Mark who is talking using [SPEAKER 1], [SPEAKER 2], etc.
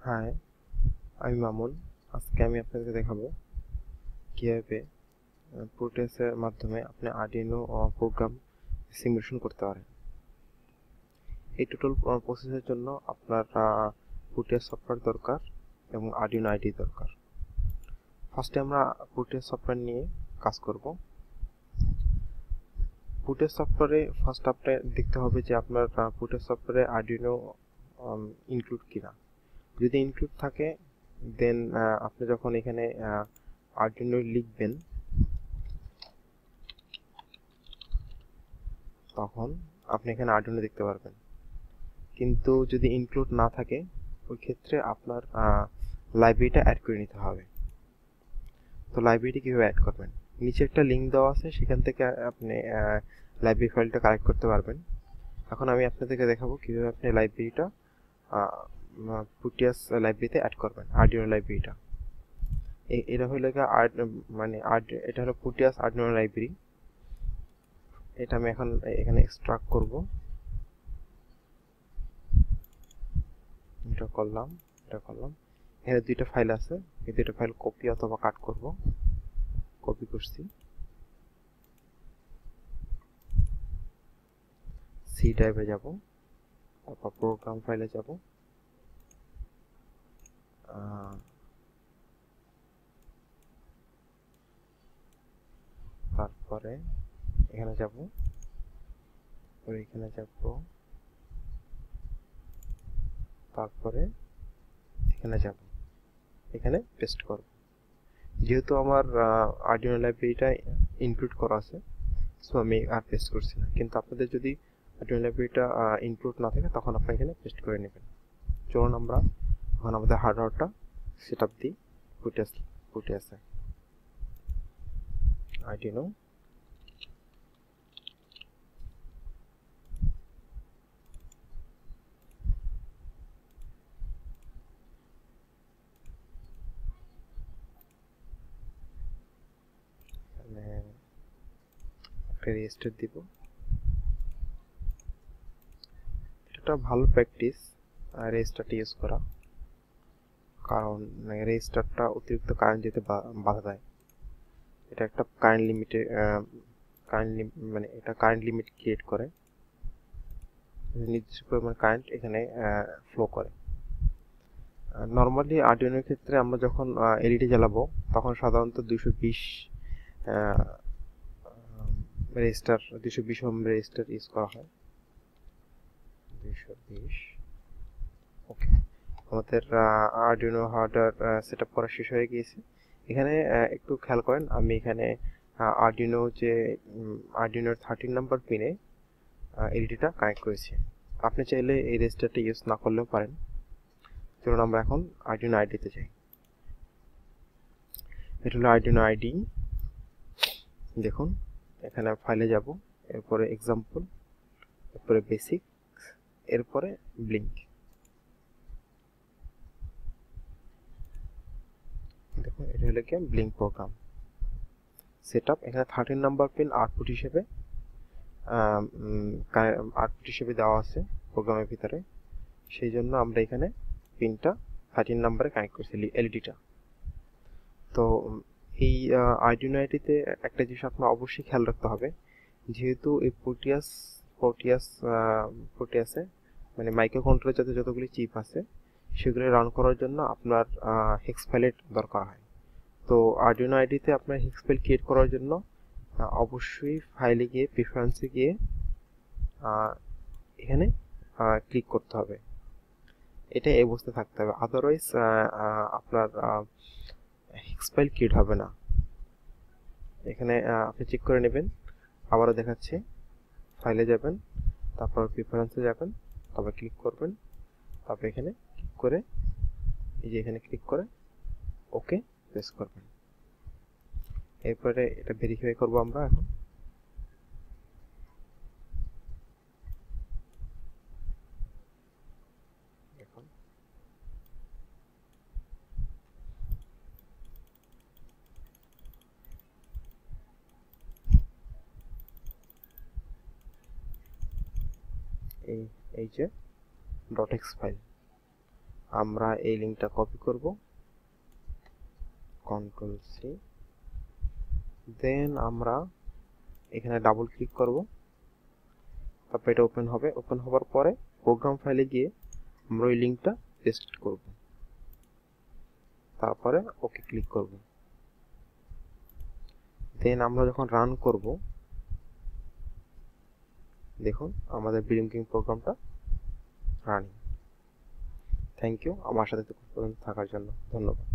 [SPEAKER 1] High, আমি মামুন। আজকে আমি আপনাদের দেখাবো কিভাবে প্রোটেসের মাধ্যমে আপনি আর্ডিনো প্রোগ্রাম সিমুলেশন করতে পারেন। এই টোটাল প্রসেসের জন্য আপনার প্রোটেস সফটওয়্যার দরকার এবং আর্ডিনো আইডি দরকার। ফার্স্টে আমরা প্রোটেস সফটওয়্যার নিয়ে কাজ করব। প্রোটেস সফটওয়্যারে ফার্স্ট আপনি দেখতে হবে যে আপনার প্রোটেস সফটওয়্যারে আর্ডিনো ইনক্লুড কিনা। যদি ইনক্লুড থাকে দেন আপনি যখন এখানে আর্ডিনো লিখবেন তখন আপনি এখানে আর্ডিনো দেখতে পারবেন। কিন্তু যদি ইনক্লুড না থাকে ওই ক্ষেত্রে আপনার লাইব্রেরিটা অ্যাড করে নিতে হবে। তো লাইব্রেরি কীভাবে অ্যাড করবেন, নিচে একটা লিঙ্ক দেওয়া আছে, সেখান থেকে আপনি লাইব্রেরি ফাইলটা কালেক্ট করতে পারবেন। এখন আমি আপনাদেরকে দেখাবো কীভাবে আপনি লাইব্রেরিটা প্রোটিয়াস লাইব্রেরিতে অ্যাড করবেন, আর্ডিনো লাইব্রেরিটা। এটা হলো এটা হলো প্রোটিয়াস আর্ডিনো লাইব্রেরি। এটা আমি এখন এখানে এক্সট্রাক্ট করব। এটা করলাম। এখানে দুইটা ফাইল আছে, এই দুইটা ফাইল কপি অথবা কাট করব। কপি করছি, সি ড্রাইভে যাব, তারপর প্রোগ্রাম ফাইলে যাব, তারপরে এখানে যাব, এখানে যাব, তারপরে এখানে যাব, এখানে পেস্ট করব। যেহেতু আমার আর্ডিনো লাইব্রেরিটা ইনক্লুড করা আছে, সো আমি আর পেস্ট করছি না। কিন্তু আপনাদের যদি আর্ডিনো লাইব্রেরিটা ইনক্লুড না থাকে তখন আপনি এখানে পেস্ট করে নেবেন। চলুন আমরা এখন আমাদের হার্ডওয়্যারটা সেট আপ দিই। প্রোটিয়াসে আর্ডিনো একটা রেজিস্টার দিব। এটা ভালো প্র্যাকটিস রেজিস্টারটা ইউজ করা, কারণ রেজিস্টারটা অতিরিক্ত কারেন্ট যেতে বাধা দেয়। এটা একটা কারেন্ট লিমিট ক্রিয়েট করে, নির্দিষ্ট পরিমাণ কারেন্ট এখানে ফ্লো করে। নর্মালি আর্ডিনোর ক্ষেত্রে আমরা যখন এলইডি জ্বালাবো তখন সাধারণত 220 ওহম রেজিস্টার ইউজ করা হয়। 220। ওকে, আমাদের আর্ডিনো হার্ডওয়্যার সেটআপ করা শেষ হয়ে গিয়েছে। এখানে একটু খেয়াল করেন, আমি এখানে আর্ডিনোর 13 নাম্বার পিনে এলইডিটা কানেক্ট করেছি। আপনি চাইলে এই রেজিস্টারটা ইউজ না করলেও পারেন। চলুন আমরা এখন আর্ডিনো আইডিতে যাই। এটা হলো আর্ডিনো আইডি। দেখুন এখানে ফাইলে যাব, এরপরে এক্সাম্পল, এরপরে বেসিক, এরপরে ব্লিঙ্ক। দেখুন এটা হলো কি ব্লিঙ্ক প্রোগ্রাম সেটআপ। এখানে 13 নাম্বার পিন আউটপুট হিসেবে দেওয়া আছে প্রোগ্রামের ভিতরে, সেই জন্য আমরা এখানে পিনটা 13 নাম্বারে কানেক্ট করছি এলইডিটা। তো এই আর্ডিনো আইডিতে একটা জিনিস আপনার অবশ্যই খেয়াল রাখতে হবে, যেহেতু এই প্রোটিয়াসে মানে মাইক্রো কন্ট্রোলার যাতে যতগুলি চিপ আছে সেগুলো রান করার জন্য আপনার হেক্স ফাইলের দরকার হয়। তো আর্ডিনো আইডিতে আপনার হেক্স ফাইল ক্রিয়েট করার জন্য অবশ্যই ফাইলে গিয়ে প্রিফারেন্সে গিয়ে এখানে ক্লিক করতে হবে। এটা এই অবস্থায় থাকতে হবে, আদারওয়াইজ আপনার হেক্স ফাইল ক্রিয়েট হবে না। এখানে আপনি চেক করে নেবেন। আবারও দেখাচ্ছি, ফাইলে যাবেন, তারপর প্রিফারেন্সে যাবেন, তারপর ক্লিক করবেন, তারপর এখানে ক্লিক করে এই যে এখানে ক্লিক করে ওকে প্রেস করবেন। এরপরে এটা ভেরিফাই করব আমরা এখন। এই যে .x ফাইল আমরা এই লিঙ্কটা কপি করব, কন্ট্রোল সি, দেন আমরা এখানে ডাবল ক্লিক করব, তারপর এটা ওপেন হবে। ওপেন হওয়ার পরে প্রোগ্রাম ফাইলে গিয়ে আমরা ওই লিঙ্কটা পেস্ট করব, তারপরে ওকে ক্লিক করব। দেন আমরা যখন রান করব, দেখুন আমাদের বিলিংকিং প্রোগ্রামটা রানিং। থ্যাংক ইউ আমার সাথে থাকার জন্য, ধন্যবাদ।